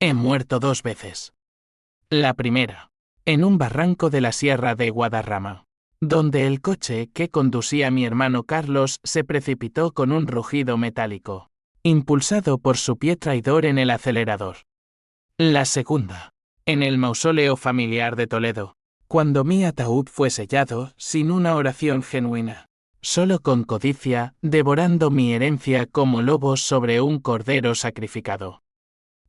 He muerto 2 veces. La primera, en un barranco de la Sierra de Guadarrama, donde el coche que conducía mi hermano Carlos se precipitó con un rugido metálico, impulsado por su pie traidor en el acelerador. La segunda, en el mausoleo familiar de Toledo, cuando mi ataúd fue sellado sin una oración genuina, solo con codicia, devorando mi herencia como lobos sobre un cordero sacrificado.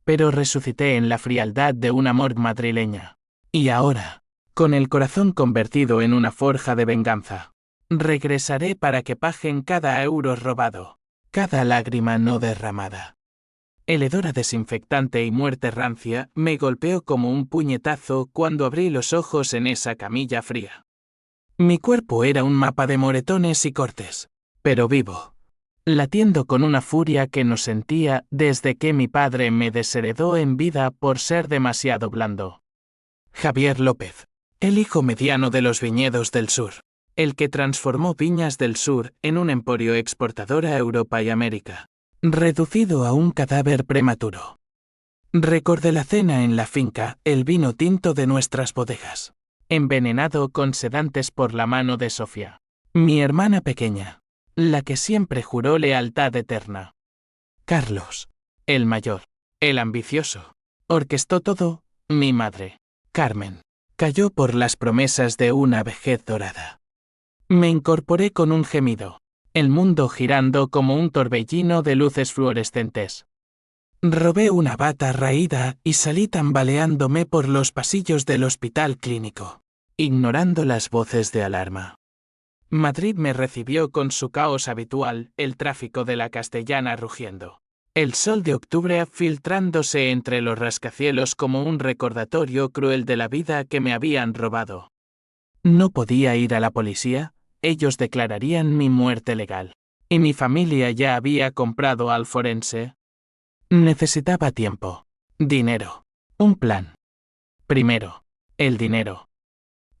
Pero resucité en la frialdad de un amor madrileña. Y ahora, con el corazón convertido en una forja de venganza, regresaré para que paguen cada euro robado, cada lágrima no derramada. El hedor a desinfectante y muerte rancia me golpeó como un puñetazo cuando abrí los ojos en esa camilla fría. Mi cuerpo era un mapa de moretones y cortes, pero vivo, latiendo con una furia que no sentía desde que mi padre me desheredó en vida por ser demasiado blando. Javier López, el hijo mediano de los viñedos del sur, el que transformó Viñas del Sur en un emporio exportador a Europa y América, reducido a un cadáver prematuro. Recordé la cena en la finca, el vino tinto de nuestras bodegas, envenenado con sedantes por la mano de Sofía, mi hermana pequeña, la que siempre juró lealtad eterna. Carlos, el mayor, el ambicioso, orquestó todo. Mi madre, Carmen, cayó por las promesas de una vejez dorada. Me incorporé con un gemido, el mundo girando como un torbellino de luces fluorescentes. Robé una bata raída y salí tambaleándome por los pasillos del hospital clínico, ignorando las voces de alarma. Madrid me recibió con su caos habitual, el tráfico de la Castellana rugiendo, el sol de octubre filtrándose entre los rascacielos como un recordatorio cruel de la vida que me habían robado. No podía ir a la policía, ellos declararían mi muerte legal, y mi familia ya había comprado al forense. Necesitaba tiempo, dinero, un plan. Primero, el dinero.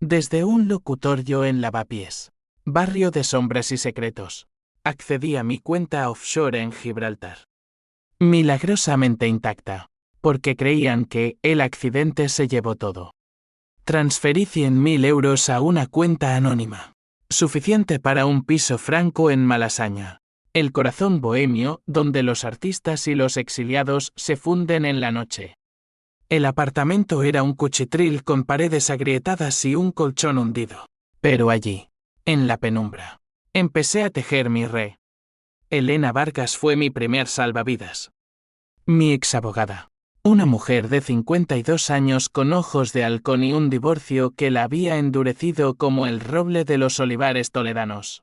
Desde un locutorio en Lavapiés, barrio de sombras y secretos, accedí a mi cuenta offshore en Gibraltar. Milagrosamente intacta, porque creían que el accidente se llevó todo. Transferí 100.000 euros a una cuenta anónima, suficiente para un piso franco en Malasaña, el corazón bohemio donde los artistas y los exiliados se funden en la noche. El apartamento era un cuchitril con paredes agrietadas y un colchón hundido. Pero allí, en la penumbra, empecé a tejer mi red. Elena Vargas fue mi primer salvavidas. Mi exabogada, una mujer de 52 años con ojos de halcón y un divorcio que la había endurecido como el roble de los olivares toledanos.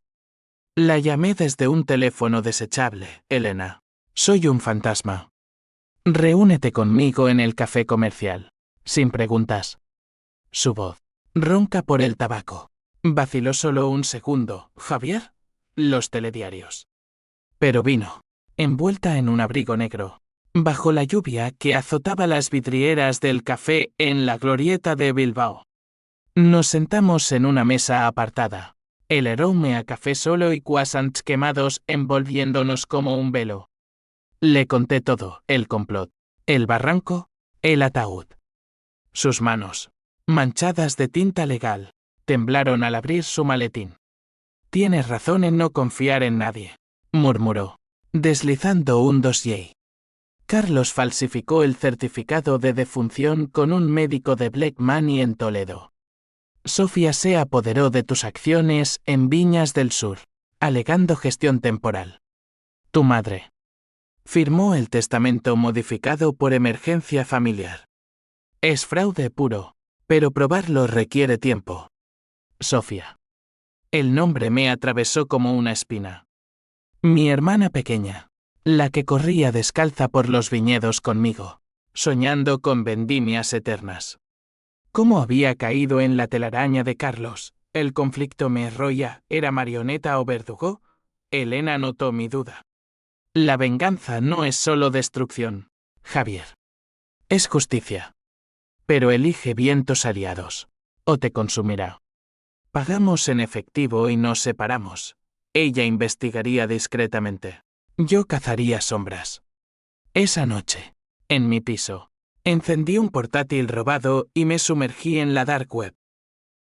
La llamé desde un teléfono desechable. Elena, soy un fantasma. Reúnete conmigo en el café comercial, sin preguntas. Su voz, ronca por el tabaco, vaciló solo un segundo. ¿Javier? Los telediarios. Pero vino, envuelta en un abrigo negro, bajo la lluvia que azotaba las vidrieras del café en la glorieta de Bilbao. Nos sentamos en una mesa apartada, el aroma a café solo y croissants quemados envolviéndonos como un velo. Le conté todo, el complot, el barranco, el ataúd. Sus manos, manchadas de tinta legal, temblaron al abrir su maletín. Tienes razón en no confiar en nadie, murmuró, deslizando un dossier. Carlos falsificó el certificado de defunción con un médico de Black Money en Toledo. Sofía se apoderó de tus acciones en Viñas del Sur, alegando gestión temporal. Tu madre firmó el testamento modificado por emergencia familiar. Es fraude puro, pero probarlo requiere tiempo. Sofía. El nombre me atravesó como una espina. Mi hermana pequeña, la que corría descalza por los viñedos conmigo, soñando con vendimias eternas. ¿Cómo había caído en la telaraña de Carlos? ¿El conflicto me enrolla? ¿Era marioneta o verdugo? Elena notó mi duda. La venganza no es solo destrucción, Javier. Es justicia. Pero elige bien tus aliados, o te consumirá. Pagamos en efectivo y nos separamos. Ella investigaría discretamente. Yo cazaría sombras. Esa noche, en mi piso, Encendí un portátil robado y me sumergí en la dark web.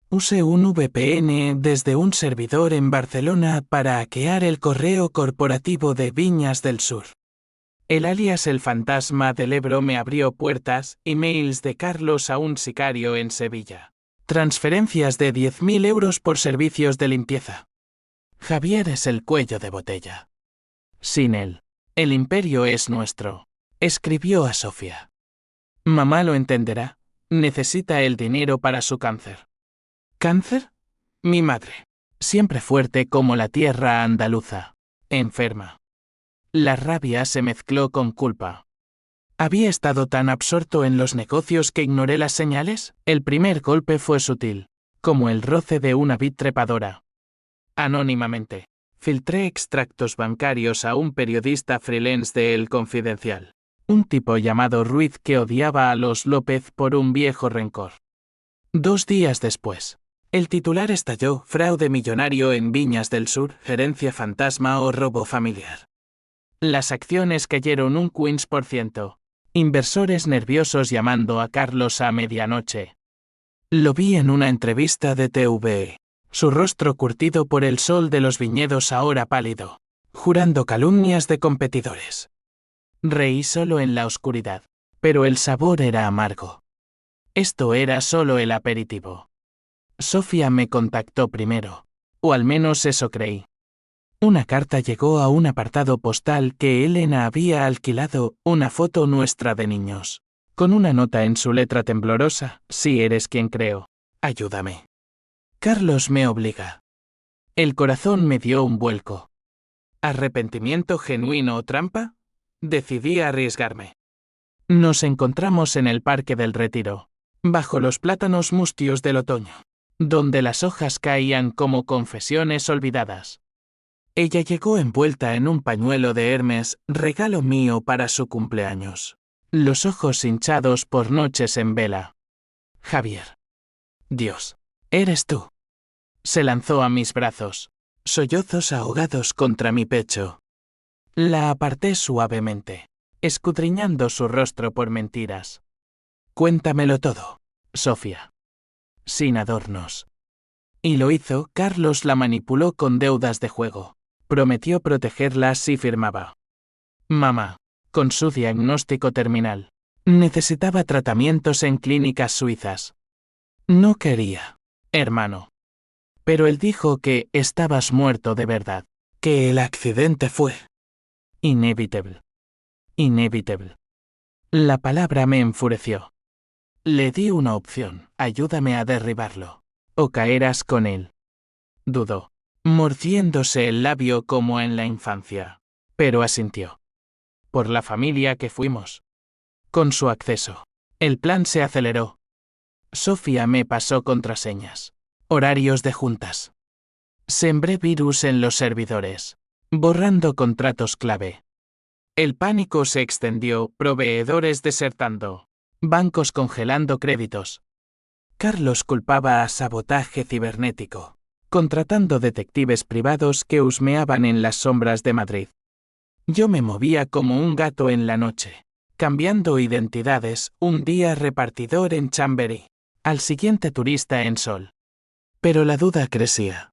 Usé un VPN desde un servidor en Barcelona para hackear el correo corporativo de Viñas del Sur. El alias El Fantasma del Ebro me abrió puertas, emails de Carlos a un sicario en Sevilla. Transferencias de 10.000 euros por servicios de limpieza. Javier es el cuello de botella. Sin él, el imperio es nuestro, escribió a Sofía. Mamá lo entenderá, necesita el dinero para su cáncer. ¿Cáncer? Mi madre, siempre fuerte como la tierra andaluza, enferma. La rabia se mezcló con culpa. ¿Había estado tan absorto en los negocios que ignoré las señales? El primer golpe fue sutil, como el roce de una vid trepadora. Anónimamente, filtré extractos bancarios a un periodista freelance de El Confidencial, un tipo llamado Ruiz que odiaba a los López por un viejo rencor. 2 días después, el titular estalló: fraude millonario en Viñas del Sur, herencia fantasma o robo familiar. Las acciones cayeron un 15%. Inversores nerviosos llamando a Carlos a medianoche. Lo vi en una entrevista de TVE. Su rostro curtido por el sol de los viñedos ahora pálido, jurando calumnias de competidores. Reí solo en la oscuridad, pero el sabor era amargo. Esto era solo el aperitivo. Sofía me contactó primero, o al menos eso creí. Una carta llegó a un apartado postal que Elena había alquilado, una foto nuestra de niños, con una nota en su letra temblorosa: si eres quien creo, ayúdame. Carlos me obliga. El corazón me dio un vuelco. ¿Arrepentimiento genuino o trampa? Decidí arriesgarme. Nos encontramos en el Parque del Retiro, bajo los plátanos mustios del otoño, donde las hojas caían como confesiones olvidadas. Ella llegó envuelta en un pañuelo de Hermes, regalo mío para su cumpleaños. Los ojos hinchados por noches en vela. Javier. Dios, eres tú. Se lanzó a mis brazos, sollozos ahogados contra mi pecho. La aparté suavemente, escudriñando su rostro por mentiras. Cuéntamelo todo, Sofía. Sin adornos. Y lo hizo. Carlos la manipuló con deudas de juego. Prometió protegerla si firmaba. Mamá, con su diagnóstico terminal, necesitaba tratamientos en clínicas suizas. No quería, hermano. Pero él dijo que estabas muerto de verdad, que el accidente fue inevitable. Inevitable. La palabra me enfureció. Le di una opción: ayúdame a derribarlo, o caerás con él. Dudó, mordiéndose el labio como en la infancia, pero asintió. Por la familia que fuimos. Con su acceso, el plan se aceleró. Sofía me pasó contraseñas, horarios de juntas. Sembré virus en los servidores, borrando contratos clave. El pánico se extendió, proveedores desertando, bancos congelando créditos. Carlos culpaba a sabotaje cibernético, contratando detectives privados que husmeaban en las sombras de Madrid. Yo me movía como un gato en la noche, cambiando identidades: un día repartidor en Chamberí, al siguiente turista en Sol. Pero la duda crecía.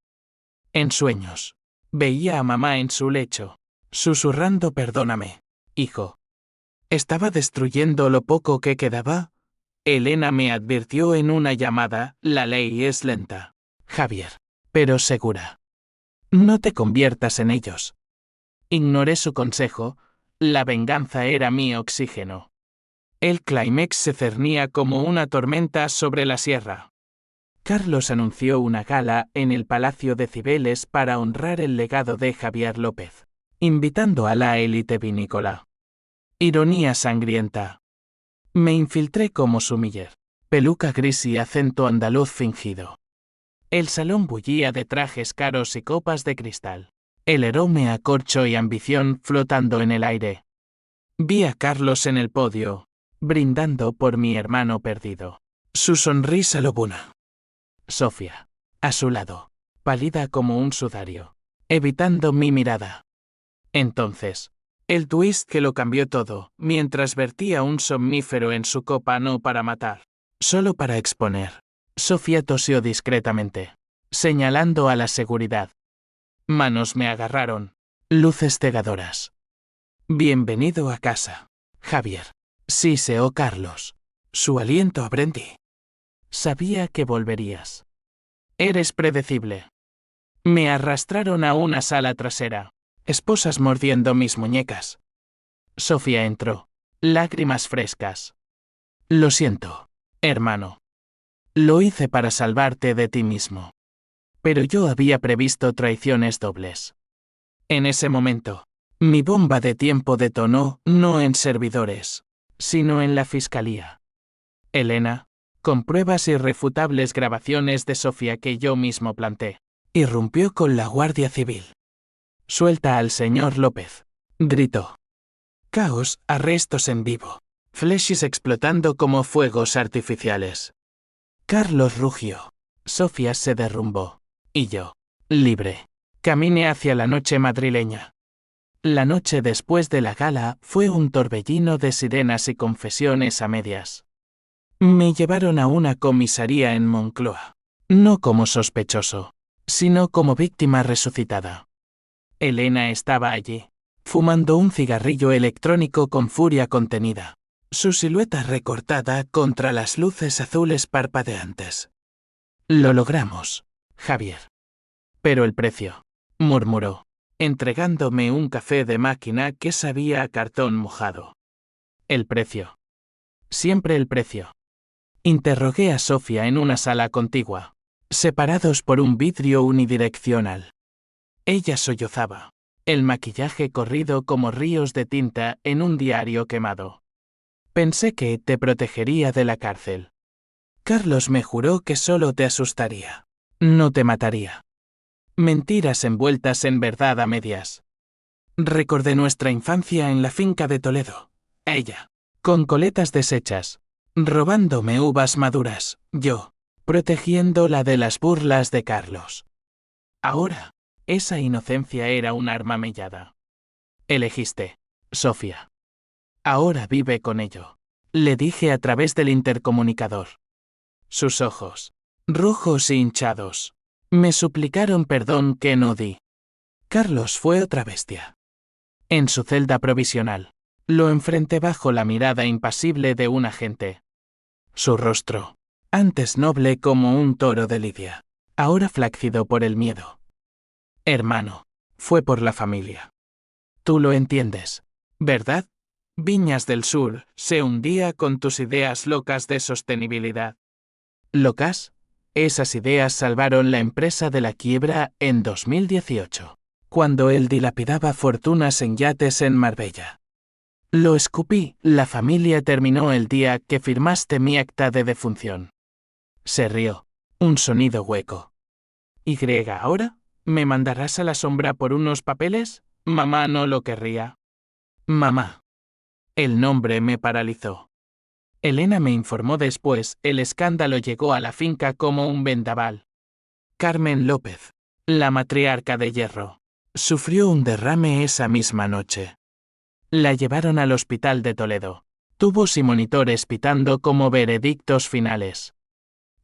En sueños, veía a mamá en su lecho, susurrando: perdóname, hijo. ¿Estaba destruyendo lo poco que quedaba? Elena me advirtió en una llamada: la ley es lenta, Javier, pero segura. No te conviertas en ellos. Ignoré su consejo. La venganza era mi oxígeno. El clímax se cernía como una tormenta sobre la sierra. Carlos anunció una gala en el Palacio de Cibeles para honrar el legado de Javier López, invitando a la élite vinícola. Ironía sangrienta. Me infiltré como sumiller, peluca gris y acento andaluz fingido. El salón bullía de trajes caros y copas de cristal. El aroma a corcho y ambición flotando en el aire. Vi a Carlos en el podio, brindando por mi hermano perdido. Su sonrisa lobuna. Sofía, a su lado, pálida como un sudario, evitando mi mirada. Entonces, El twist que lo cambió todo, mientras vertía un somnífero en su copa no para matar, solo para exponer. Sofía tosió discretamente, señalando a la seguridad. Manos me agarraron. Luces cegadoras. Bienvenido a casa, Javier. Siseó Carlos. Su aliento aprendí. Sabía que volverías. Eres predecible. Me arrastraron a una sala trasera. Esposas mordiendo mis muñecas. Sofía entró. Lágrimas frescas. Lo siento, hermano. Lo hice para salvarte de ti mismo. Pero yo había previsto traiciones dobles. En ese momento, mi bomba de tiempo detonó no en servidores, sino en la fiscalía. Elena, con pruebas irrefutables grabaciones de Sofía que yo mismo planté, irrumpió con la Guardia Civil. Suelta al señor López, gritó. Caos, arrestos en vivo, flechas explotando como fuegos artificiales. Carlos rugió. Sofía se derrumbó. Y yo, libre, caminé hacia la noche madrileña. La noche después de la gala fue un torbellino de sirenas y confesiones a medias. Me llevaron a una comisaría en Moncloa, no como sospechoso, sino como víctima resucitada. Elena estaba allí, fumando un cigarrillo electrónico con furia contenida, su silueta recortada contra las luces azules parpadeantes. Lo logramos, Javier. Pero el precio, murmuró, entregándome un café de máquina que sabía a cartón mojado. El precio. Siempre el precio. Interrogué a Sofía en una sala contigua, separados por un vidrio unidireccional. Ella sollozaba, el maquillaje corrido como ríos de tinta en un diario quemado. Pensé que te protegería de la cárcel. Carlos me juró que solo te asustaría, no te mataría. Mentiras envueltas en verdad a medias. Recordé nuestra infancia en la finca de Toledo. Ella, con coletas deshechas, robándome uvas maduras, yo, protegiéndola de las burlas de Carlos. Ahora, esa inocencia era un arma mellada. Elegiste, Sofía. Ahora vive con ello, le dije a través del intercomunicador. Sus ojos, rojos e hinchados, me suplicaron perdón que no di. Carlos fue otra bestia. En su celda provisional, lo enfrenté bajo la mirada impasible de un agente. Su rostro, antes noble como un toro de lidia, ahora flácido por el miedo. Hermano, fue por la familia. Tú lo entiendes, ¿verdad? Viñas del Sur se hundía con tus ideas locas de sostenibilidad. ¿Locas? Esas ideas salvaron la empresa de la quiebra en 2018, cuando él dilapidaba fortunas en yates en Marbella. Lo escupí, la familia terminó el día que firmaste mi acta de defunción. Se rió, un sonido hueco. ¿Y ahora? ¿Me mandarás a la sombra por unos papeles? Mamá no lo querría. Mamá. El nombre me paralizó. Elena me informó después, el escándalo llegó a la finca como un vendaval. Carmen López, la matriarca de hierro, sufrió un derrame esa misma noche. La llevaron al hospital de Toledo, tubos y monitores pitando como veredictos finales.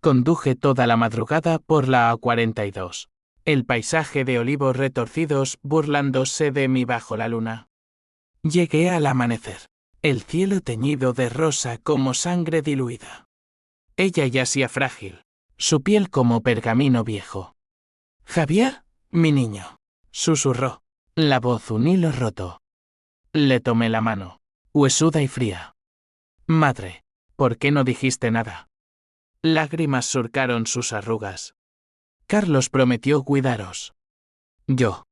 Conduje toda la madrugada por la A42, el paisaje de olivos retorcidos burlándose de mí bajo la luna. Llegué al amanecer. El cielo teñido de rosa como sangre diluida. Ella yacía frágil, su piel como pergamino viejo. Javier, mi niño, susurró, la voz un hilo roto. Le tomé la mano, huesuda y fría. Madre, ¿por qué no dijiste nada? Lágrimas surcaron sus arrugas. Carlos prometió cuidaros. Yo.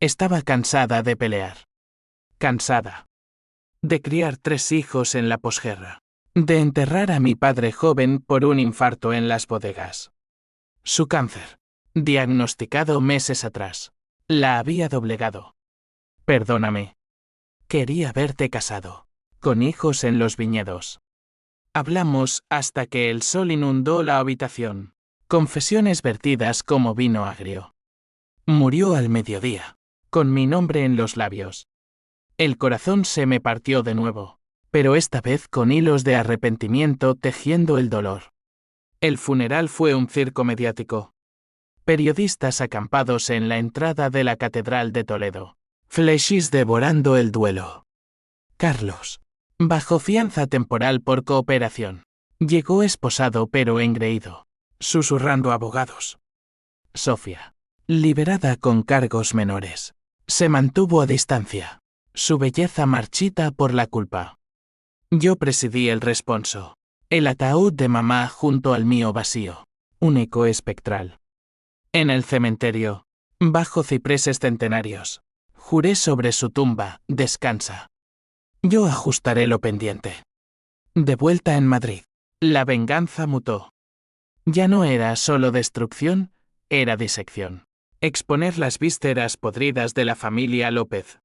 Estaba cansada de pelear. Cansada. De criar 3 hijos en la posguerra. De enterrar a mi padre joven por un infarto en las bodegas. Su cáncer, diagnosticado meses atrás, la había doblegado. Perdóname. Quería verte casado, con hijos en los viñedos. Hablamos hasta que el sol inundó la habitación. Confesiones vertidas como vino agrio. Murió al mediodía, con mi nombre en los labios. El corazón se me partió de nuevo, pero esta vez con hilos de arrepentimiento tejiendo el dolor. El funeral fue un circo mediático. Periodistas acampados en la entrada de la Catedral de Toledo. Flechis devorando el duelo. Carlos, bajo fianza temporal por cooperación. Llegó esposado pero engreído, susurrando abogados. Sofía, liberada con cargos menores, se mantuvo a distancia, su belleza marchita por la culpa. Yo presidí el responso. El ataúd de mamá junto al mío vacío, un eco espectral. En el cementerio, bajo cipreses centenarios, juré sobre su tumba, descansa. Yo ajustaré lo pendiente. De vuelta en Madrid, la venganza mutó. Ya no era solo destrucción, era disección. Exponer las vísceras podridas de la familia López.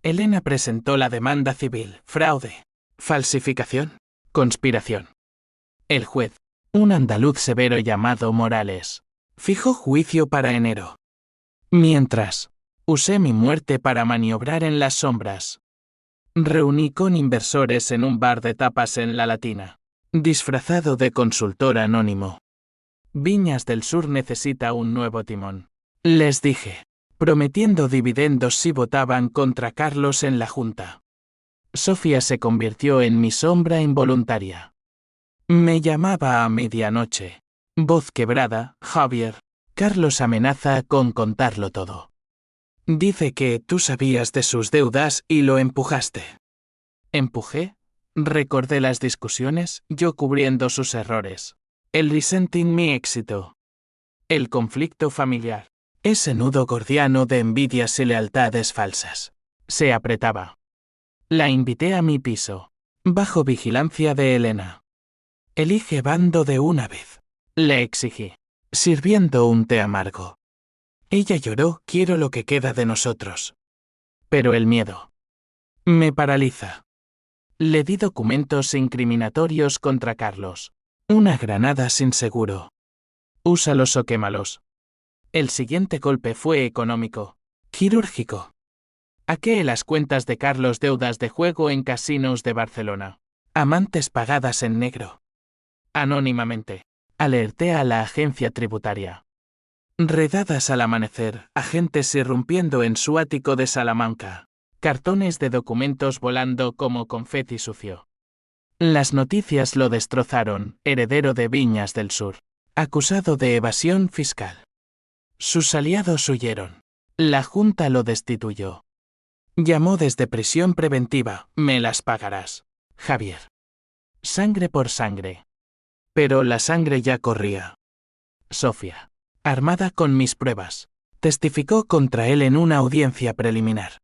Elena presentó la demanda civil, fraude, falsificación, conspiración. El juez, un andaluz severo llamado Morales, fijó juicio para enero. Mientras, usé mi muerte para maniobrar en las sombras. Reuní con inversores en un bar de tapas en La Latina, disfrazado de consultor anónimo. Viñas del Sur necesita un nuevo timón. Les dije, prometiendo dividendos si votaban contra Carlos en la Junta. Sofía se convirtió en mi sombra involuntaria. Me llamaba a medianoche. Voz quebrada, Javier. Carlos amenaza con contarlo todo. Dice que tú sabías de sus deudas y lo empujaste. ¿Empujé? Recordé las discusiones, yo cubriendo sus errores. El resenting mi éxito. El conflicto familiar. Ese nudo gordiano de envidias y lealtades falsas. Se apretaba. La invité a mi piso. Bajo vigilancia de Elena. Elige bando de una vez. Le exigí. Sirviendo un té amargo. Ella lloró, quiero lo que queda de nosotros. Pero el miedo. Me paraliza. Le di documentos incriminatorios contra Carlos. Una granada sin seguro. Úsalos o quémalos. El siguiente golpe fue económico. Quirúrgico. Hackee las cuentas de Carlos, deudas de juego en casinos de Barcelona. Amantes pagadas en negro. Anónimamente. Alerté a la agencia tributaria. Redadas al amanecer, agentes irrumpiendo en su ático de Salamanca. Cartones de documentos volando como confeti sucio. Las noticias lo destrozaron, heredero de Viñas del Sur. Acusado de evasión fiscal. Sus aliados huyeron. La Junta lo destituyó. Llamó desde prisión preventiva, me las pagarás. Javier. Sangre por sangre. Pero la sangre ya corría. Sofía, armada con mis pruebas, testificó contra él en una audiencia preliminar.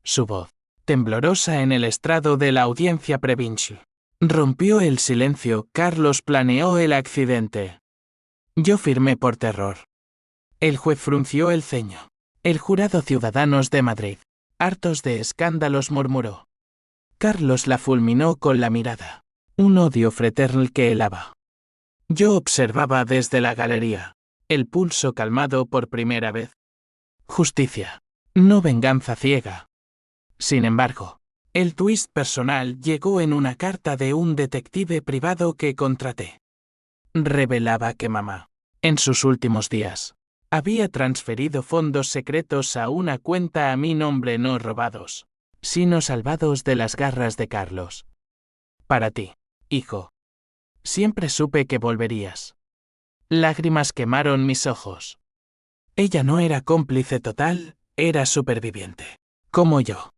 Su voz, temblorosa en el estrado de la audiencia provincial, rompió el silencio. Carlos planeó el accidente. Yo firmé por terror. El juez frunció el ceño. El jurado Ciudadanos de Madrid, hartos de escándalos, murmuró. Carlos la fulminó con la mirada. Un odio fraternal que helaba. Yo observaba desde la galería, el pulso calmado por primera vez. Justicia, no venganza ciega. Sin embargo, el twist personal llegó en una carta de un detective privado que contraté. Revelaba que mamá, en sus últimos días, había transferido fondos secretos a una cuenta a mi nombre, no robados, sino salvados de las garras de Carlos. Para ti, hijo. Siempre supe que volverías. Lágrimas quemaron mis ojos. Ella no era cómplice total, era superviviente. Como yo.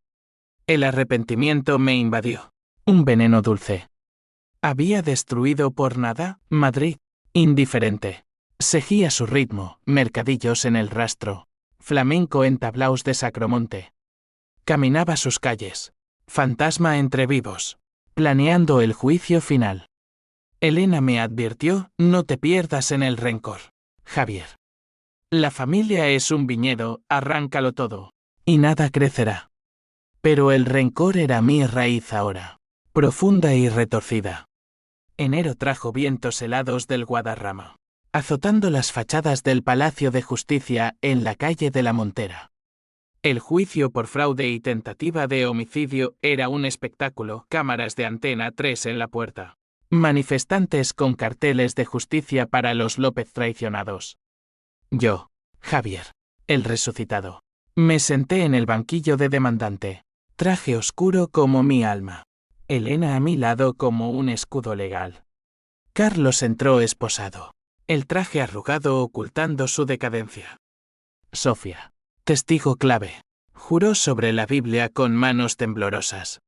El arrepentimiento me invadió. Un veneno dulce. Había destruido por nada Madrid, indiferente. Seguía su ritmo, mercadillos en el rastro, flamenco en tablaos de Sacromonte. Caminaba sus calles, fantasma entre vivos, planeando el juicio final. Elena me advirtió, no te pierdas en el rencor, Javier. La familia es un viñedo, arráncalo todo, y nada crecerá. Pero el rencor era mi raíz ahora, profunda y retorcida. Enero trajo vientos helados del Guadarrama, azotando las fachadas del Palacio de Justicia en la calle de la Montera. El juicio por fraude y tentativa de homicidio era un espectáculo, cámaras de Antena 3 en la puerta. Manifestantes con carteles de justicia para los López traicionados. Yo, Javier, el resucitado, me senté en el banquillo de demandante, traje oscuro como mi alma. Elena a mi lado como un escudo legal. Carlos entró esposado, el traje arrugado ocultando su decadencia. Sofía, testigo clave, juró sobre la Biblia con manos temblorosas.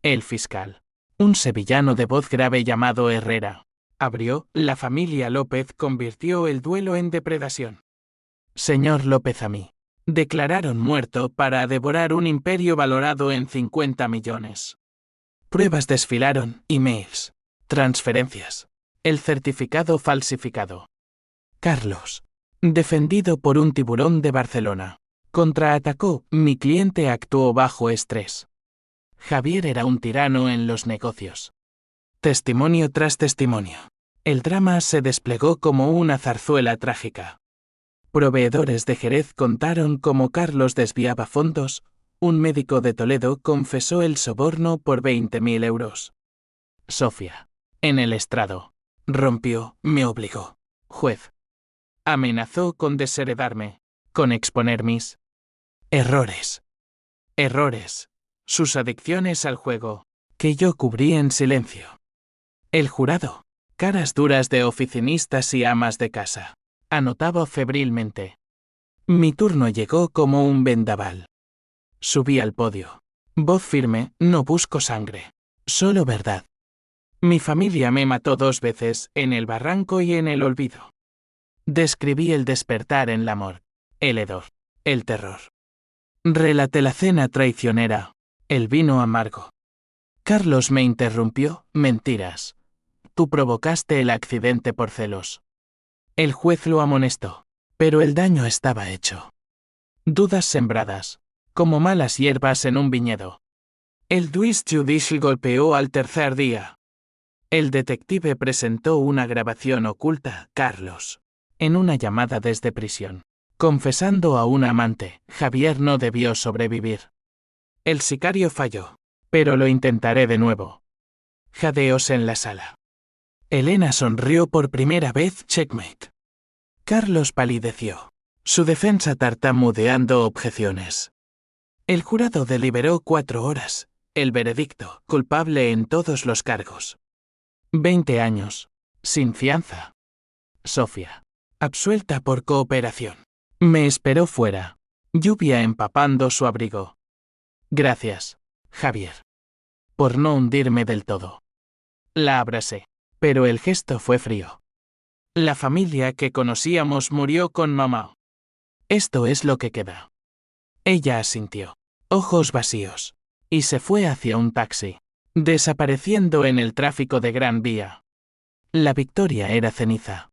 El fiscal, un sevillano de voz grave llamado Herrera, abrió. La familia López convirtió el duelo en depredación. Señor López a mí. Declararon muerto para devorar un imperio valorado en 50 millones. Pruebas desfilaron, emails, transferencias, el certificado falsificado. Carlos, defendido por un tiburón de Barcelona, contraatacó. Mi cliente actuó bajo estrés. Javier era un tirano en los negocios. Testimonio tras testimonio. El drama se desplegó como una zarzuela trágica. Proveedores de Jerez contaron cómo Carlos desviaba fondos. Un médico de Toledo confesó el soborno por 20.000 euros. Sofía, en el estrado, rompió, me obligó. Juez. Amenazó con desheredarme, con exponer mis errores. Sus adicciones al juego, que yo cubrí en silencio. El jurado, caras duras de oficinistas y amas de casa, anotaba febrilmente. Mi turno llegó como un vendaval. Subí al podio. Voz firme, no busco sangre, solo verdad. Mi familia me mató 2 veces, en el barranco y en el olvido. Describí el despertar en la morgue, el hedor, el terror. Relaté la cena traicionera, el vino amargo. Carlos me interrumpió, mentiras. Tú provocaste el accidente por celos. El juez lo amonestó, pero el daño estaba hecho. Dudas sembradas, como malas hierbas en un viñedo. El juez judicial golpeó al tercer día. El detective presentó una grabación oculta, Carlos, en una llamada desde prisión, confesando a un amante. Javier no debió sobrevivir. El sicario falló, pero lo intentaré de nuevo. Jadeos en la sala. Elena sonrió por primera vez, checkmate. Carlos palideció, su defensa tartamudeando objeciones. El jurado deliberó 4 horas. El veredicto, culpable en todos los cargos. 20 años, sin fianza. Sofía, absuelta por cooperación. Me esperó fuera, lluvia empapando su abrigo. Gracias, Javier, por no hundirme del todo. La abracé, pero el gesto fue frío. La familia que conocíamos murió con mamá. Esto es lo que queda. Ella asintió, ojos vacíos, y se fue hacia un taxi, desapareciendo en el tráfico de Gran Vía. La victoria era ceniza.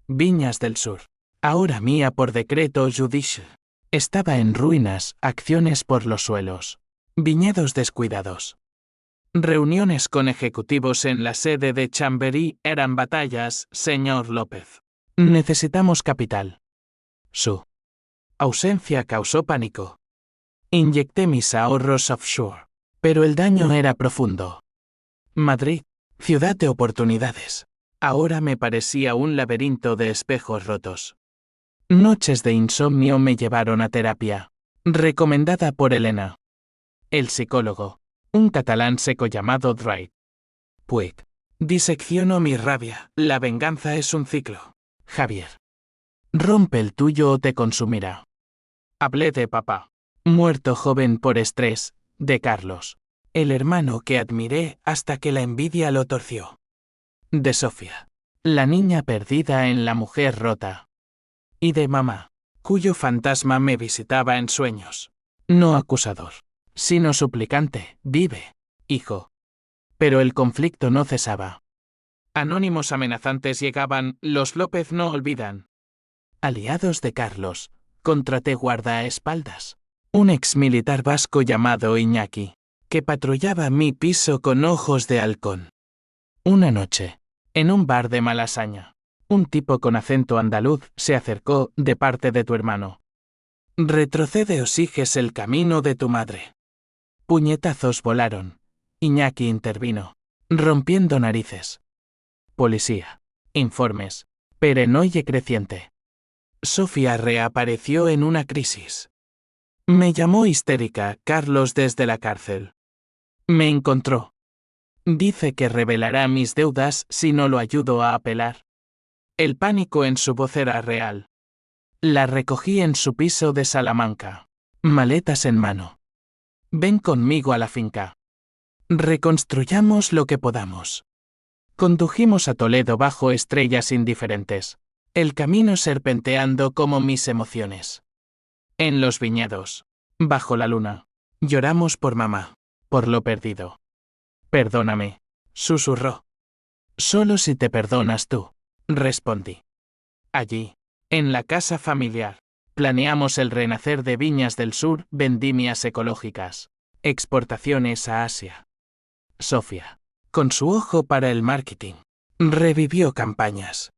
Viñas del Sur, ahora mía por decreto judicial, estaba en ruinas, acciones por los suelos, viñedos descuidados. Reuniones con ejecutivos en la sede de Chamberí eran batallas, señor López. Necesitamos capital. Su ausencia causó pánico. Inyecté mis ahorros offshore, pero el daño era profundo. Madrid, ciudad de oportunidades, ahora me parecía un laberinto de espejos rotos. Noches de insomnio me llevaron a terapia, recomendada por Elena. El psicólogo, un catalán seco llamado Dwight Puig, disecciono mi rabia. La venganza es un ciclo. Javier, rompe el tuyo o te consumirá. Hablé de papá, muerto joven por estrés, de Carlos, el hermano que admiré hasta que la envidia lo torció. De Sofía, la niña perdida en La mujer rota. Y de mamá, cuyo fantasma me visitaba en sueños. No acusador, sino suplicante. Vive, hijo. Pero el conflicto no cesaba. Anónimos amenazantes llegaban. Los López no olvidan. Aliados de Carlos, contraté guardaespaldas. Un exmilitar vasco llamado Iñaki, que patrullaba mi piso con ojos de halcón. Una noche, en un bar de Malasaña, un tipo con acento andaluz se acercó. De parte de tu hermano. Retrocede o sigues el camino de tu madre. Puñetazos volaron. Iñaki intervino, rompiendo narices. Policía. Informes. Perenoye creciente. Sofía reapareció en una crisis. Me llamó histérica Carlos desde la cárcel. Me encontró. Dice que revelará mis deudas si no lo ayudo a apelar. El pánico en su voz era real. La recogí en su piso de Salamanca. Maletas en mano. Ven conmigo a la finca. Reconstruyamos lo que podamos. Condujimos a Toledo bajo estrellas indiferentes, el camino serpenteando como mis emociones. En los viñedos, bajo la luna, lloramos por mamá, por lo perdido. Perdóname, susurró. Solo si te perdonas tú, respondí. Allí, en la casa familiar, planeamos el renacer de Viñas del Sur, vendimias ecológicas, exportaciones a Asia. Sofía, con su ojo para el marketing, revivió campañas.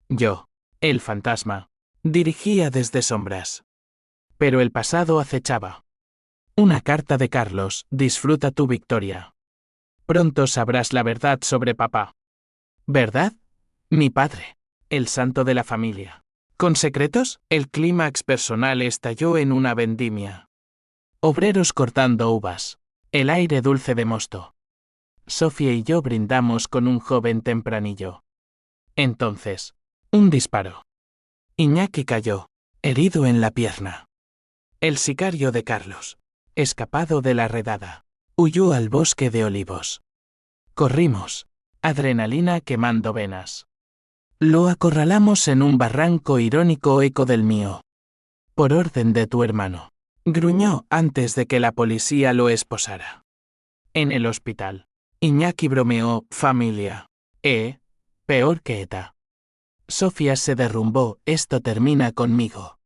Yo, el fantasma, dirigía desde sombras. Pero el pasado acechaba. Una carta de Carlos, disfruta tu victoria. Pronto sabrás la verdad sobre papá. ¿Verdad? Mi padre, el santo de la familia. ¿Con secretos? El clímax personal estalló en una vendimia. Obreros cortando uvas. El aire dulce de mosto. Sofía y yo brindamos con un joven tempranillo. Entonces, un disparo. Iñaki cayó, herido en la pierna. El sicario de Carlos, escapado de la redada, huyó al bosque de olivos. Corrimos, adrenalina quemando venas. Lo acorralamos en un barranco irónico eco del mío. Por orden de tu hermano. Gruñó antes de que la policía lo esposara. En el hospital, Iñaki bromeó, familia. Peor que ETA. Sofía se derrumbó, esto termina conmigo.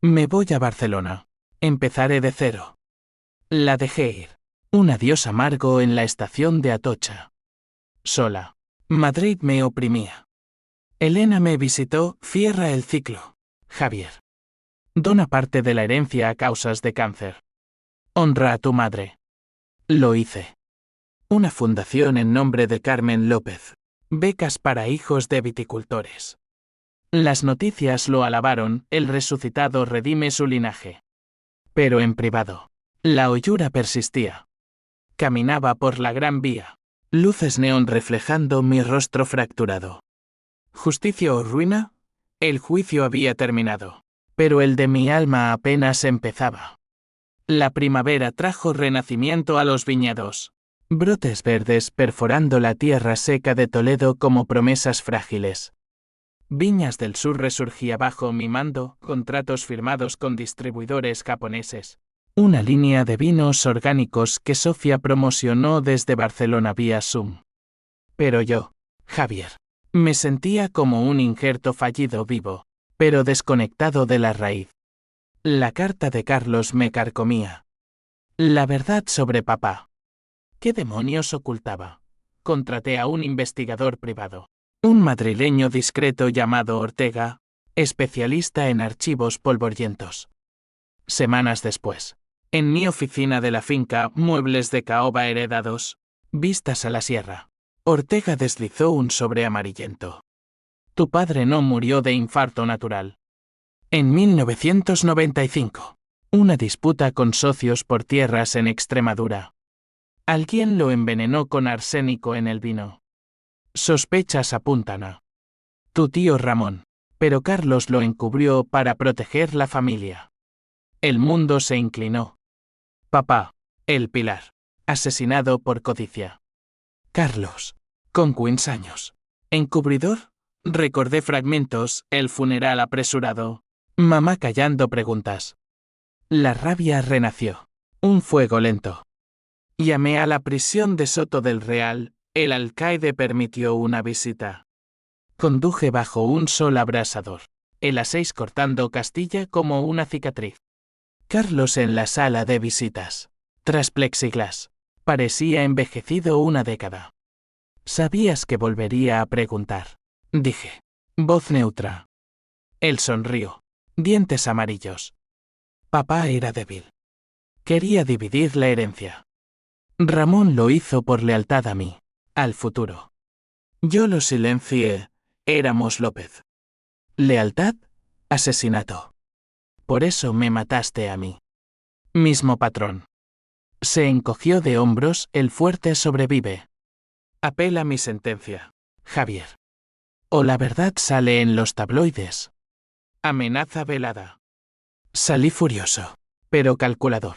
Me voy a Barcelona. Empezaré de cero. La dejé ir. Un adiós amargo en la estación de Atocha. Sola. Madrid me oprimía. Elena me visitó, cierra el ciclo. Javier. Dona parte de la herencia a causas de cáncer. Honra a tu madre. Lo hice. Una fundación en nombre de Carmen López. Becas para hijos de viticultores. Las noticias lo alabaron, el resucitado redime su linaje. Pero en privado, la hoyura persistía. Caminaba por la Gran Vía, luces neón reflejando mi rostro fracturado. ¿Justicia o ruina? El juicio había terminado, pero el de mi alma apenas empezaba. La primavera trajo renacimiento a los viñedos. Brotes verdes perforando la tierra seca de Toledo como promesas frágiles. Viñas del Sur resurgía bajo mi mando, contratos firmados con distribuidores japoneses. Una línea de vinos orgánicos que Sofía promocionó desde Barcelona vía Zoom. Pero yo, Javier, me sentía como un injerto fallido vivo, pero desconectado de la raíz. La carta de Carlos me carcomía. La verdad sobre papá. ¿Qué demonios ocultaba? Contraté a un investigador privado. Un madrileño discreto llamado Ortega, especialista en archivos polvorientos. Semanas después, en mi oficina de la finca, muebles de caoba heredados, vistas a la sierra, Ortega deslizó un sobre amarillento. Tu padre no murió de infarto natural. En 1995, una disputa con socios por tierras en Extremadura. Alguien lo envenenó con arsénico en el vino. Sospechas apuntan a tu tío Ramón, pero Carlos lo encubrió para proteger la familia. El mundo se inclinó. Papá, el pilar, asesinado por codicia. Carlos, con 15 años. Encubridor, recordé fragmentos, el funeral apresurado. Mamá callando preguntas. La rabia renació. Un fuego lento. Llamé a la prisión de Soto del Real, el alcaide permitió una visita. Conduje bajo un sol abrasador, el A6 cortando Castilla como una cicatriz. Carlos en la sala de visitas, tras plexiglas, parecía envejecido una década. Sabías que volvería a preguntar, dije, voz neutra. Él sonrió, dientes amarillos. Papá era débil. Quería dividir la herencia. Ramón lo hizo por lealtad a mí, al futuro. Yo lo silencié, éramos López. Lealtad, asesinato. Por eso me mataste a mí. Mismo patrón. Se encogió de hombros, el fuerte sobrevive. Apela mi sentencia, Javier. O la verdad sale en los tabloides. Amenaza velada. Salí furioso, pero calculador.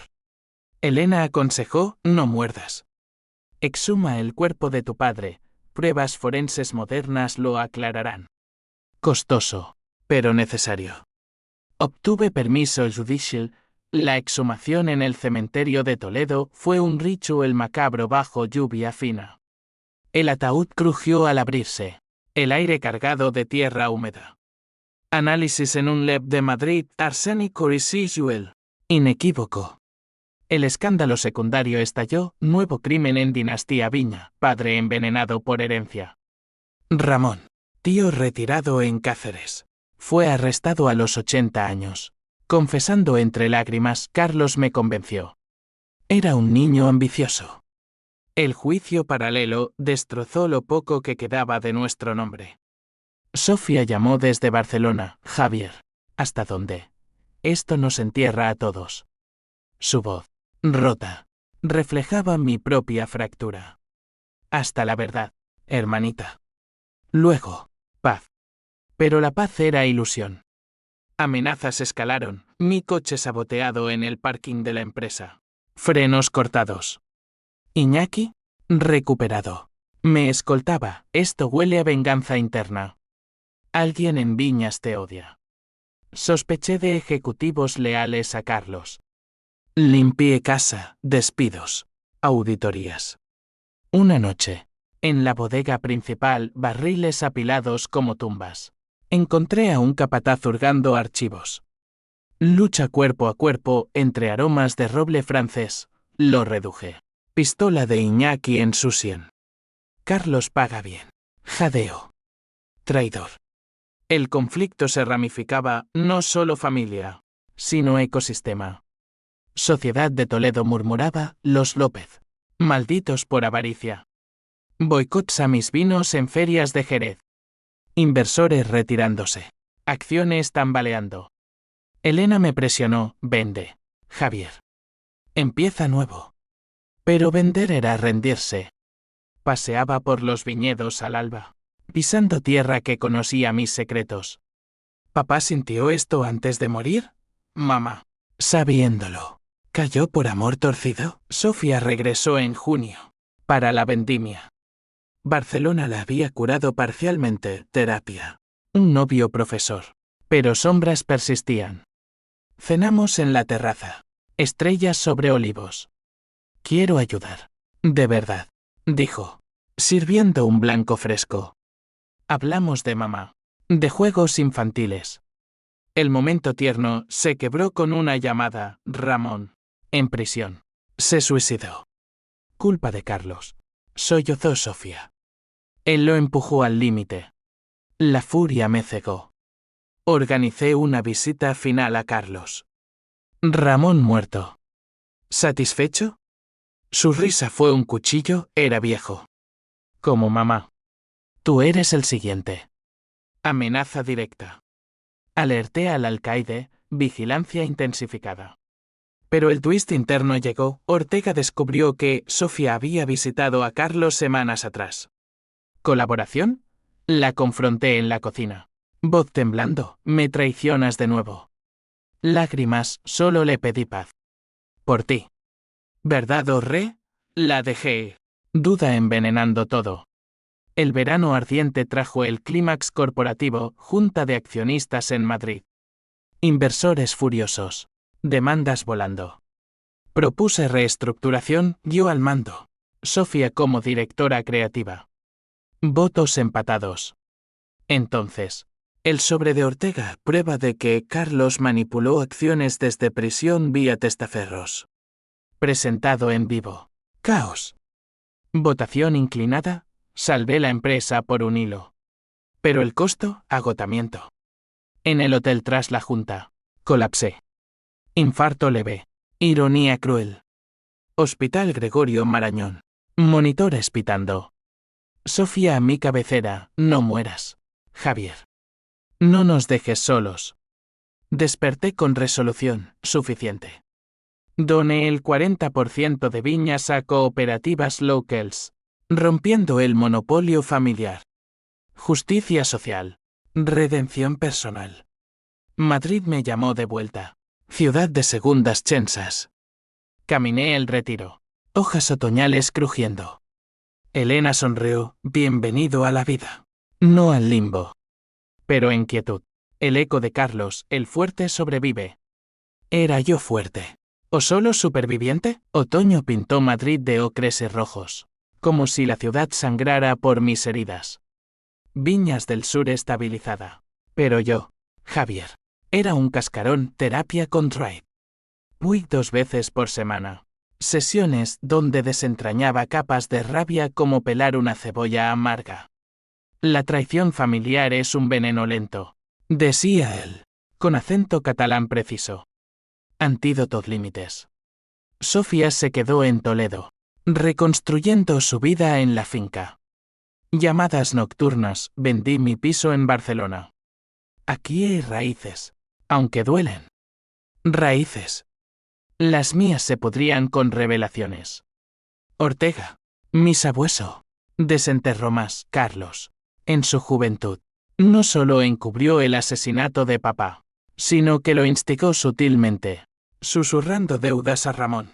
Elena aconsejó, no muerdas. Exhuma el cuerpo de tu padre, pruebas forenses modernas lo aclararán. Costoso, pero necesario. Obtuve permiso judicial. La exhumación en el cementerio de Toledo fue un ritual macabro bajo lluvia fina. El ataúd crujió al abrirse, el aire cargado de tierra húmeda. Análisis en un lab de Madrid, arsénico residual. Inequívoco. El escándalo secundario estalló, nuevo crimen en Dinastía Viña, padre envenenado por herencia. Ramón, tío retirado en Cáceres, fue arrestado a los 80 años. Confesando entre lágrimas, Carlos me convenció. Era un niño ambicioso. El juicio paralelo destrozó lo poco que quedaba de nuestro nombre. Sofía llamó desde Barcelona, Javier. ¿Hasta dónde? Esto nos entierra a todos. Su voz, rota, reflejaba mi propia fractura. Hasta la verdad, hermanita. Luego, paz. Pero la paz era ilusión. Amenazas escalaron, mi coche saboteado en el parking de la empresa. Frenos cortados. Iñaki, recuperado. Me escoltaba, esto huele a venganza interna. Alguien en Viñas te odia. Sospeché de ejecutivos leales a Carlos. Limpié casa, despidos, auditorías. Una noche, en la bodega principal, barriles apilados como tumbas. Encontré a un capataz hurgando archivos. Lucha cuerpo a cuerpo entre aromas de roble francés. Lo reduje. Pistola de Iñaki en su sien. Carlos paga bien. Jadeo. Traidor. El conflicto se ramificaba, no solo familia, sino ecosistema. Sociedad de Toledo murmuraba, los López. Malditos por avaricia. Boicots a mis vinos en ferias de Jerez. Inversores retirándose. Acciones tambaleando. Elena me presionó, vende, Javier. Empieza nuevo. Pero vender era rendirse. Paseaba por los viñedos al alba, pisando tierra que conocía mis secretos. ¿Papá sintió esto antes de morir? Mamá. Sabiéndolo. ¿Cayó por amor torcido? Sofía regresó en junio. Para la vendimia. Barcelona la había curado parcialmente, terapia. Un novio profesor. Pero sombras persistían. Cenamos en la terraza. Estrellas sobre olivos. Quiero ayudar. De verdad, dijo, sirviendo un blanco fresco. Hablamos de mamá. De juegos infantiles. El momento tierno se quebró con una llamada, Ramón. En prisión. Se suicidó. Culpa de Carlos. Sollozó Sofía. Él lo empujó al límite. La furia me cegó. Organicé una visita final a Carlos. Ramón muerto. ¿Satisfecho? Su risa fue un cuchillo, era viejo. Como mamá. Tú eres el siguiente. Amenaza directa. Alerté al alcaide, vigilancia intensificada. Pero el twist interno llegó, Ortega descubrió que Sofía había visitado a Carlos semanas atrás. ¿Colaboración? La confronté en la cocina. Voz temblando, me traicionas de nuevo. Lágrimas, solo le pedí paz. Por ti. ¿Verdad o re? La dejé. Duda envenenando todo. El verano ardiente trajo el clímax corporativo, junta de accionistas en Madrid. Inversores furiosos. Demandas volando. Propuse reestructuración, yo al mando. Sofía como directora creativa. Votos empatados. Entonces, el sobre de Ortega, prueba de que Carlos manipuló acciones desde prisión vía testaferros. Presentado en vivo. Caos. Votación inclinada, salvé la empresa por un hilo. Pero el costo, agotamiento. En el hotel tras la junta, colapsé. Infarto leve. Ironía cruel. Hospital Gregorio Marañón. Monitor espitando. Sofía a mi cabecera, no mueras. Javier. No nos dejes solos. Desperté con resolución, suficiente. Doné el 40% de viñas a cooperativas locals, rompiendo el monopolio familiar. Justicia social. Redención personal. Madrid me llamó de vuelta. Ciudad de segundas chances. Caminé el retiro. Hojas otoñales crujiendo. Elena sonrió, bienvenido a la vida. No al limbo. Pero en quietud. El eco de Carlos, el fuerte sobrevive. ¿Era yo fuerte? ¿O solo superviviente? Otoño pintó Madrid de ocres y rojos, como si la ciudad sangrara por mis heridas. Viñas del Sur estabilizada. Pero yo, Javier, era un cascarón, terapia con Drive. Puig 2 veces por semana. Sesiones donde desentrañaba capas de rabia como pelar una cebolla amarga. La traición familiar es un veneno lento, decía él, con acento catalán preciso. Antídotos límites. Sofía se quedó en Toledo, reconstruyendo su vida en la finca. Llamadas nocturnas, vendí mi piso en Barcelona. Aquí hay raíces, aunque duelen. Raíces. Las mías se pudrían con revelaciones. Ortega, mi sabueso, desenterró más, Carlos, en su juventud. No solo encubrió el asesinato de papá, sino que lo instigó sutilmente, susurrando deudas a Ramón.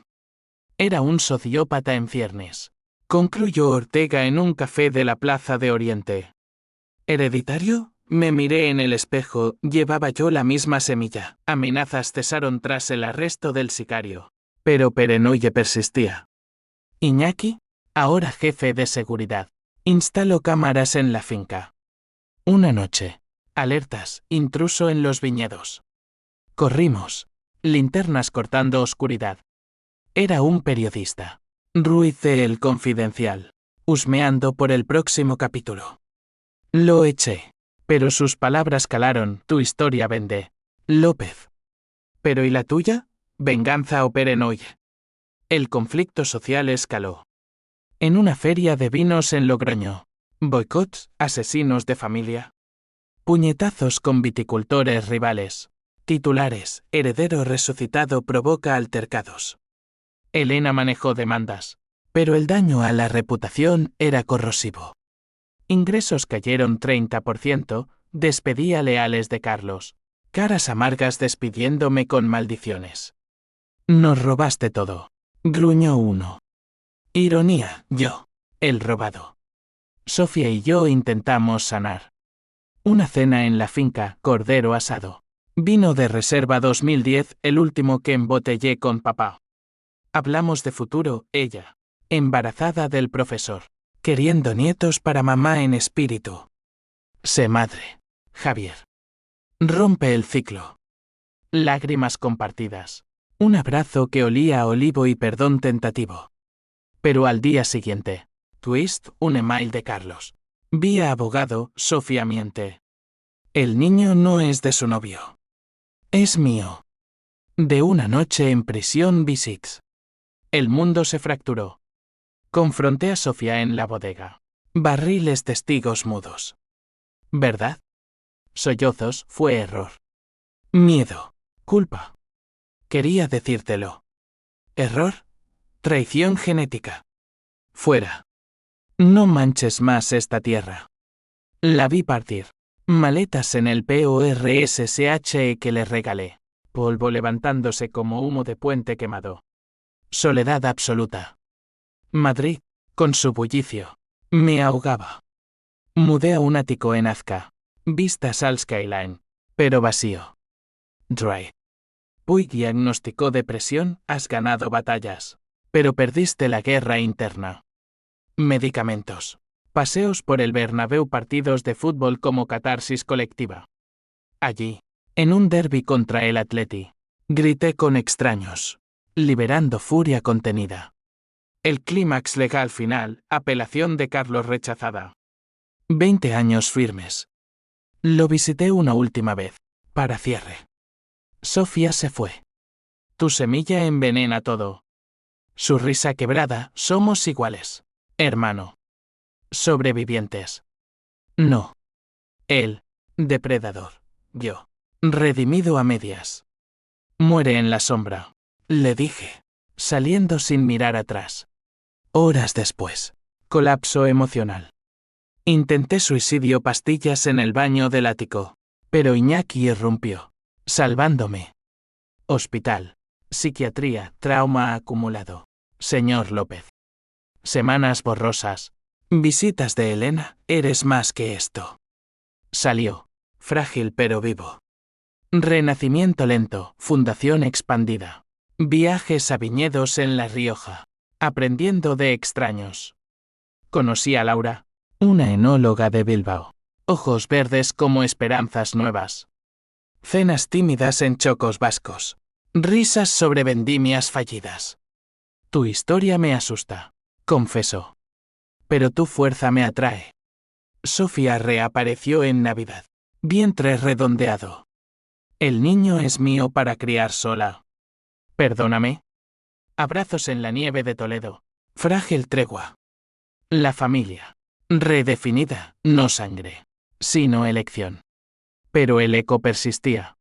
Era un sociópata en ciernes, concluyó Ortega en un café de la Plaza de Oriente. ¿Hereditario? Me miré en el espejo, llevaba yo la misma semilla. Amenazas cesaron tras el arresto del sicario. Pero Perenoye persistía. Iñaki, ahora jefe de seguridad, instaló cámaras en la finca. Una noche. Alertas, intruso en los viñedos. Corrimos. Linternas cortando oscuridad. Era un periodista. Ruiz de El Confidencial. Husmeando por el próximo capítulo. Lo eché. Pero sus palabras calaron, tu historia vende. López. ¿Pero y la tuya? Venganza o Perenoye. El conflicto social escaló. En una feria de vinos en Logroño. Boicots, asesinos de familia. Puñetazos con viticultores rivales. Titulares, heredero resucitado provoca altercados. Elena manejó demandas, pero el daño a la reputación era corrosivo. Ingresos cayeron 30%, despedía leales de Carlos. Caras amargas despidiéndome con maldiciones. Nos robaste todo. Gruñó uno. Ironía, yo. El robado. Sofía y yo intentamos sanar. Una cena en la finca, cordero asado. Vino de reserva 2010, el último que embotellé con papá. Hablamos de futuro, ella. Embarazada del profesor. Queriendo nietos para mamá en espíritu. Sé madre. Javier. Rompe el ciclo. Lágrimas compartidas. Un abrazo que olía a olivo y perdón tentativo. Pero al día siguiente. Twist, un email de Carlos. Vía abogado, Sofía miente. El niño no es de su novio. Es mío. De una noche en prisión visits. El mundo se fracturó. Confronté a Sofía en la bodega. Barriles testigos mudos. ¿Verdad? Sollozos, fue error. Miedo. Culpa. Quería decírtelo. Error. Traición genética. Fuera. No manches más esta tierra. La vi partir. Maletas en el PORSSHE que le regalé. Polvo levantándose como humo de puente quemado. Soledad absoluta. Madrid, con su bullicio, me ahogaba. Mudé a un ático en Azca. Vistas al skyline, pero vacío. Dry. Puig diagnosticó depresión, has ganado batallas, pero perdiste la guerra interna. Medicamentos. Paseos por el Bernabéu, partidos de fútbol como catarsis colectiva. Allí, en un derbi contra el Atleti, grité con extraños, liberando furia contenida. El clímax legal final, apelación de Carlos rechazada. 20 años firmes. Lo visité una última vez, para cierre. Sofía se fue. Tu semilla envenena todo. Su risa quebrada, somos iguales. Hermano. Sobrevivientes. No. Él. Depredador. Yo. Redimido a medias. Muere en la sombra. Le dije, saliendo sin mirar atrás. Horas después. Colapso emocional. Intenté suicidio pastillas en el baño del ático. Pero Iñaki irrumpió, salvándome. Hospital. Psiquiatría, trauma acumulado. Señor López. Semanas borrosas. Visitas de Elena, eres más que esto. Salió. Frágil pero vivo. Renacimiento lento, fundación expandida. Viajes a viñedos en La Rioja. Aprendiendo de extraños. Conocí a Laura, una enóloga de Bilbao. Ojos verdes como esperanzas nuevas. Cenas tímidas en chocos vascos. Risas sobre vendimias fallidas. Tu historia me asusta, confesó. Pero tu fuerza me atrae. Sofía reapareció en Navidad. Vientre redondeado. El niño es mío para criar sola. Perdóname. Abrazos en la nieve de Toledo. Frágil tregua. La familia. Redefinida, no sangre, sino elección. Pero el eco persistía.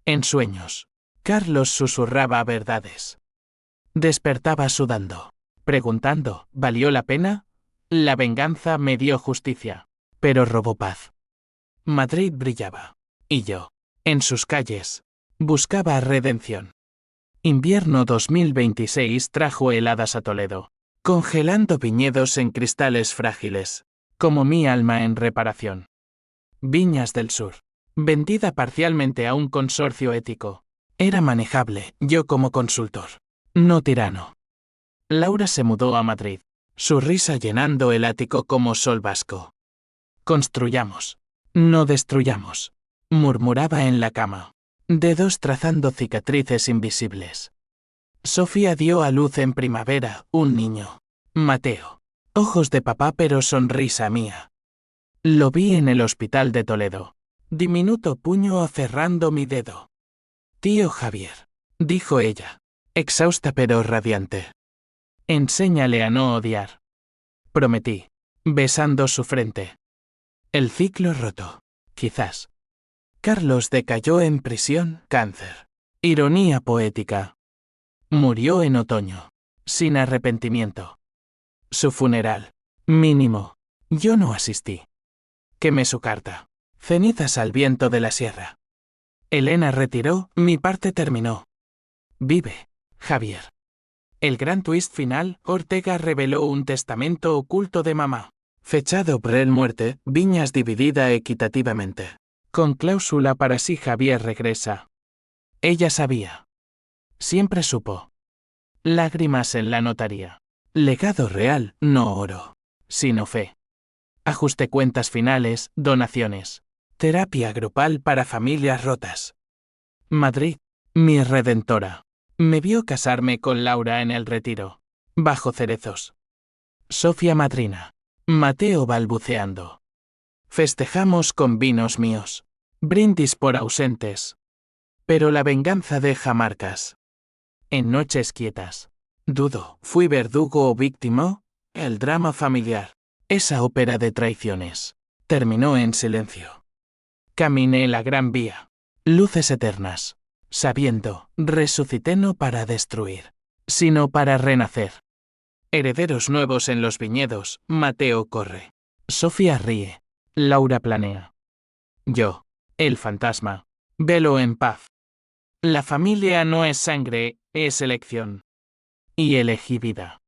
En sueños, Carlos susurraba verdades. Despertaba sudando, preguntando, ¿valió la pena? La venganza me dio justicia, pero robó paz. Madrid brillaba. Y yo, en sus calles, buscaba redención. Invierno 2026 trajo heladas a Toledo, congelando viñedos en cristales frágiles, como mi alma en reparación. Viñas del Sur. Vendida parcialmente a un consorcio ético. Era manejable, yo como consultor. No tirano. Laura se mudó a Madrid, su risa llenando el ático como sol vasco. Construyamos. No destruyamos. Murmuraba en la cama. Dedos trazando cicatrices invisibles. Sofía dio a luz en primavera, un niño. Mateo. Ojos de papá pero sonrisa mía. Lo vi en el hospital de Toledo. Diminuto puño cerrando mi dedo. Tío Javier, dijo ella, exhausta pero radiante. Enséñale a no odiar. Prometí, besando su frente. El ciclo roto, quizás. Carlos decayó en prisión, cáncer. Ironía poética. Murió en otoño, sin arrepentimiento. Su funeral, mínimo. Yo no asistí. Quemé su carta. Cenizas al viento de la sierra. Elena retiró, mi parte terminó. Vive, Javier. El gran twist final, Ortega reveló un testamento oculto de mamá. Fechado por el muerte, Viñas dividida equitativamente. Con cláusula para si Javier regresa. Ella sabía. Siempre supo. Lágrimas en la notaría. Legado real, no oro, sino fe. Ajuste cuentas finales, donaciones. Terapia grupal para familias rotas. Madrid, mi redentora. Me vio casarme con Laura en el Retiro. Bajo cerezos. Sofía madrina. Mateo balbuceando. Festejamos con vinos míos. Brindis por ausentes. Pero la venganza deja marcas. En noches quietas. Dudo, ¿fui verdugo o víctima? El drama familiar. Esa ópera de traiciones. Terminó en silencio. Caminé la gran vía. Luces eternas. Sabiendo, resucité no para destruir, sino para renacer. Herederos nuevos en los viñedos, Mateo corre. Sofía ríe. Laura planea. Yo, el fantasma, velo en paz. La familia no es sangre, es elección. Y elegí vida.